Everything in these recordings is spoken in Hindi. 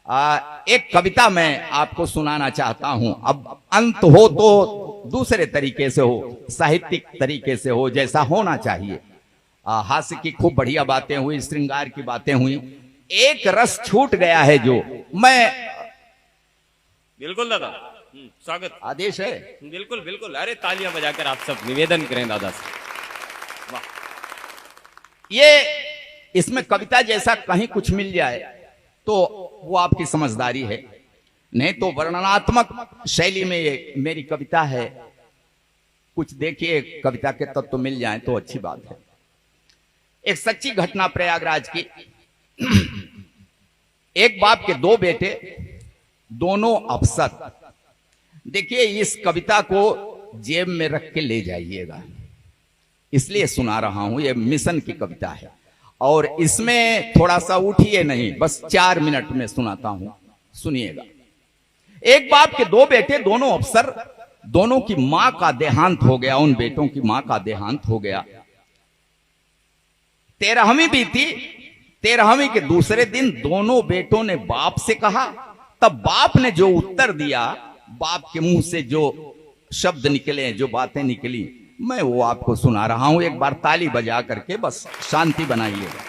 एक कविता मैं आपको सुनाना चाहता हूं। अब अंत हो तो दूसरे तरीके से हो, साहित्यिक तरीके से हो, जैसा होना चाहिए। हास्य की खूब बढ़िया बातें हुई, श्रृंगार की बातें हुई, एक रस छूट गया है जो मैं। बिल्कुल दादा, स्वागत, आदेश है। बिल्कुल बिल्कुल। अरे तालियां बजाकर आप सब निवेदन करें दादा से। वाह, ये इसमें कविता जैसा कहीं कुछ मिल जाए तो वो आपकी समझदारी है, नहीं तो वर्णनात्मक शैली में ये मेरी कविता है। कुछ देखिए कविता के तत्व तो मिल जाए तो अच्छी बात है। एक सच्ची घटना प्रयागराज की। एक बाप के दो बेटे, दोनों अफसर। देखिए इस कविता को जेब में रख के ले जाइएगा, इसलिए सुना रहा हूं। यह मिशन की कविता है और इसमें थोड़ा सा उठिए नहीं, बस 4 मिनट में सुनाता हूं, सुनिएगा। एक बाप के दो बेटे, दोनों अफसर, दोनों की मां का देहांत हो गया। उन बेटों की मां का देहांत हो गया। 13वीं बीती। 13वीं के दूसरे दिन दोनों बेटों ने बाप से कहा। तब बाप ने जो उत्तर दिया, बाप के मुंह से जो शब्द निकले, जो बातें निकली, मैं वो आपको सुना रहा हूं। एक बार ताली बजा करके बस शांति बनाइएगा।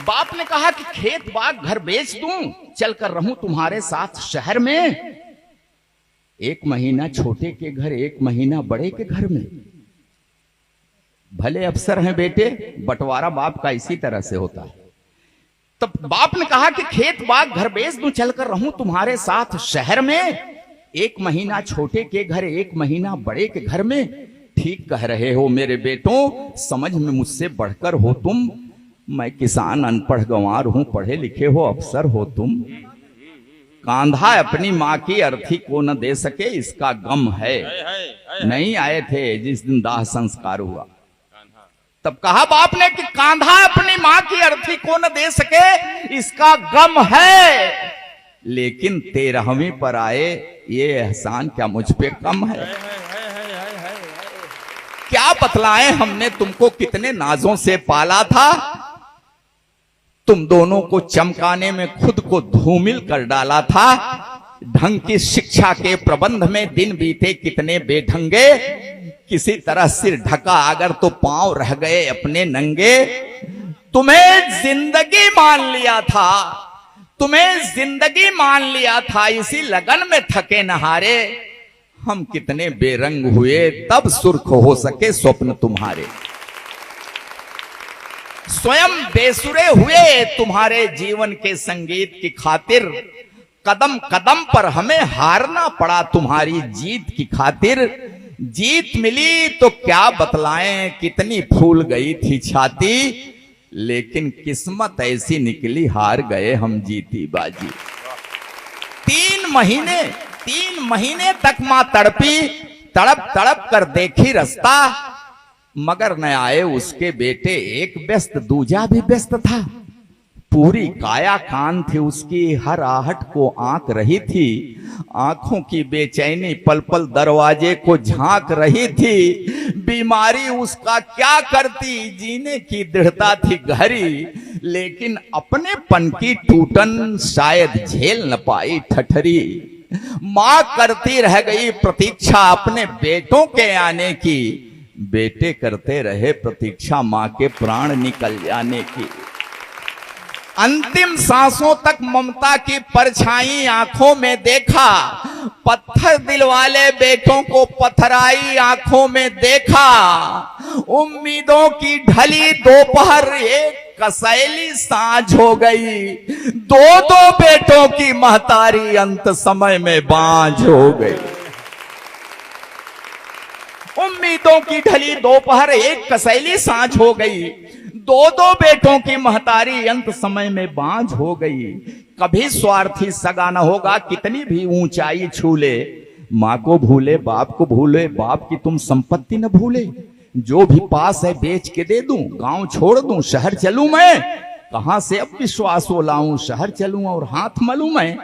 बाप ने कहा कि खेत बाग घर बेच दूं, चलकर रहूं तुम्हारे साथ शहर में। 1 महीना छोटे के घर, 1 महीना बड़े के घर में। भले अफसर हैं बेटे, बंटवारा बाप का इसी तरह से होता है। तब बाप ने कहा कि खेत बाग घर बेच दूं, चलकर रहूं तुम्हारे साथ शहर में। 1 महीना छोटे के घर, 1 महीना बड़े के घर में। ठीक कह रहे हो मेरे बेटों, समझ में मुझसे बढ़कर हो तुम। मैं किसान अनपढ़ गंवार हूं, पढ़े लिखे हो अफसर हो तुम। कांधा अपनी मां की अर्थी को न दे सके, इसका गम है। नहीं आए थे जिस दिन दाह संस्कार हुआ। तब कहा बाप ने कि कांधा अपनी मां की अर्थी को न दे सके, इसका गम है। लेकिन 13वीं पर आए, ये एहसान क्या मुझ पे कम है? क्या बतलाएं, हमने तुमको कितने नाजों से पाला था। तुम दोनों को चमकाने में खुद को धूमिल कर डाला था। ढंग की शिक्षा के प्रबंध में दिन बीते कितने बेढंगे। किसी तरह सिर ढका अगर तो पांव रह गए अपने नंगे। तुम्हें जिंदगी मान लिया था, तुम्हें जिंदगी मान लिया था, इसी लगन में थके नहारे। हम कितने बेरंग हुए, तब सुर्ख हो सके स्वप्न तुम्हारे। स्वयं बेसुरे हुए तुम्हारे जीवन के संगीत की खातिर। कदम कदम पर हमें हारना पड़ा तुम्हारी जीत की खातिर। जीत मिली तो क्या बतलाएं, कितनी फूल गई थी छाती। लेकिन किस्मत ऐसी निकली, हार गए हम जीती बाजी। 3 महीने तक मां तड़पी, तड़प तड़प कर देखी रास्ता। मगर न आए उसके बेटे, एक व्यस्त दूजा भी व्यस्त था। पूरी काया कान थी उसकी, हर आहट को आंक रही थी। आंखों की बेचैनी पल पल दरवाजे को झांक रही थी। बीमारी उसका क्या करती, जीने की दृढ़ता थी गहरी। लेकिन अपने पन की टूटन शायद झेल न पाई ठठरी। मां करती रह गई प्रतीक्षा अपने बेटों के आने की। बेटे करते रहे प्रतीक्षा मां के प्राण निकल जाने की। अंतिम सांसों तक ममता की परछाई आंखों में देखा। पत्थर दिल वाले बेटों को पथराई आंखों में देखा। उम्मीदों की ढली दोपहर, एक कसैली सांझ हो गई। 2 बेटों की महतारी अंत समय में बांझ हो गई। उम्मीदों की ढली दोपहर, एक कसैली सांझ हो गई। 2 बेटों की महतारी अंत समय में बांझ हो गई। कभी स्वार्थी सगा न होगा, कितनी भी ऊंचाई छू ले। मां को भूले, बाप को भूले, बाप की तुम संपत्ति न भूले। जो भी पास है बेच के दे दूं, गांव छोड़ दूं, शहर चलूं मैं। कहां से अब विश्वास वो लाऊं, शहर चलूं और हाथ मलूं मैं।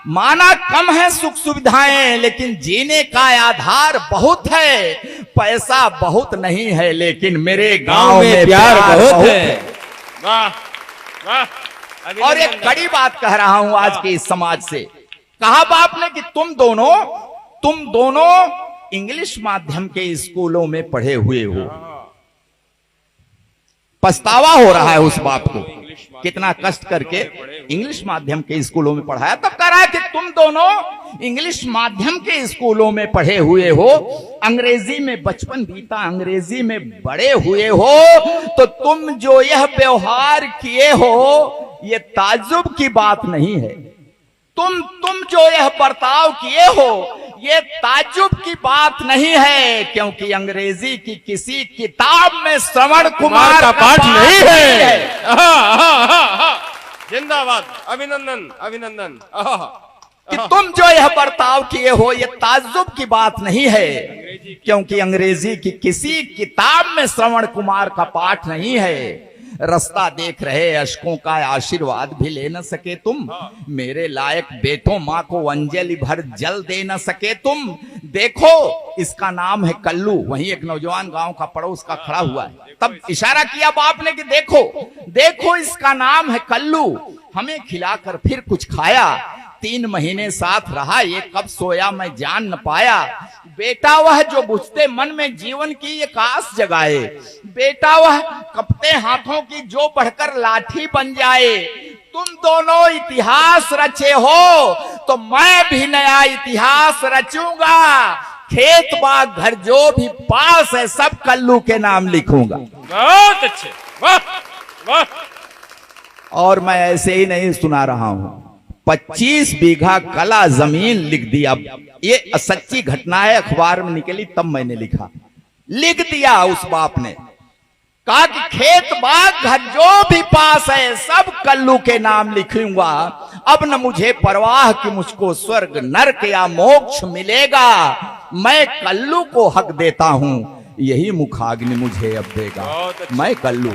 माना कम है सुख सुविधाएं, लेकिन जीने का आधार बहुत है। पैसा बहुत नहीं है, लेकिन मेरे गांव में प्यार बहुत है। वाह वाह, और एक कड़ी बात कह रहा हूं आज के इस समाज से। कहा बाप ने कि तुम दोनों इंग्लिश माध्यम के स्कूलों में पढ़े हुए हो। पछतावा हो रहा है उस बाप को, कितना कष्ट करके इंग्लिश माध्यम के स्कूलों में पढ़ाया। तब कह रहा है कि तुम दोनों इंग्लिश माध्यम के स्कूलों में पढ़े हुए हो, अंग्रेजी में बचपन बीता, अंग्रेजी में बड़े हुए हो, तो तुम जो यह व्यवहार किए हो ये ताज्जुब की बात नहीं है। तुम जो यह बर्ताव किए हो ये ताज्जुब की बात नहीं है, क्योंकि अंग्रेजी की किसी किताब में श्रवण कुमार का पाठ नहीं है। जिंदाबाद, अभिनंदन अभिनंदन। कि तुम जो यह बर्ताव किए हो ये ताज्जुब की बात नहीं है, क्योंकि अंग्रेजी की किसी किताब में श्रवण कुमार का पाठ नहीं है। रास्ता देख रहे अशकों का आशीर्वाद भी ले न सके तुम, मेरे लायक बेटों माँ को अंजलि भर जल दे न सके तुम। देखो इसका नाम है कल्लू। वहीं एक नौजवान गांव का पड़ोस का खड़ा हुआ है, तब इशारा किया बाप ने कि देखो इसका नाम है कल्लू, हमें खिलाकर फिर कुछ खाया, 3 महीने साथ रहा, ये कब सोया मैं जान न पाया। बेटा वह जो बुझते मन में जीवन की एक आस जगाए, बेटा वह कपते हाथों की जो बढ़कर लाठी बन जाए। तुम दोनों इतिहास रचे हो तो मैं भी नया इतिहास रचूंगा, खेत बाग घर जो भी पास है सब कल्लू के नाम लिखूंगा। बहुत अच्छे, वाह वाह। और मैं ऐसे ही नहीं सुना रहा हूं, 25 बीघा कला जमीन लिख दिया। ये सच्ची घटना है, अखबार में निकली तब मैंने लिख दिया उस बाप ने। कहा कि खेत बाग घर जो भी पास है सब कल्लू के नाम लिखूंगा। अब न मुझे परवाह कि मुझको स्वर्ग नरक या मोक्ष मिलेगा, मैं कल्लू को हक देता हूं, यही मुखाग्नि मुझे अब देगा। मैं कल्लू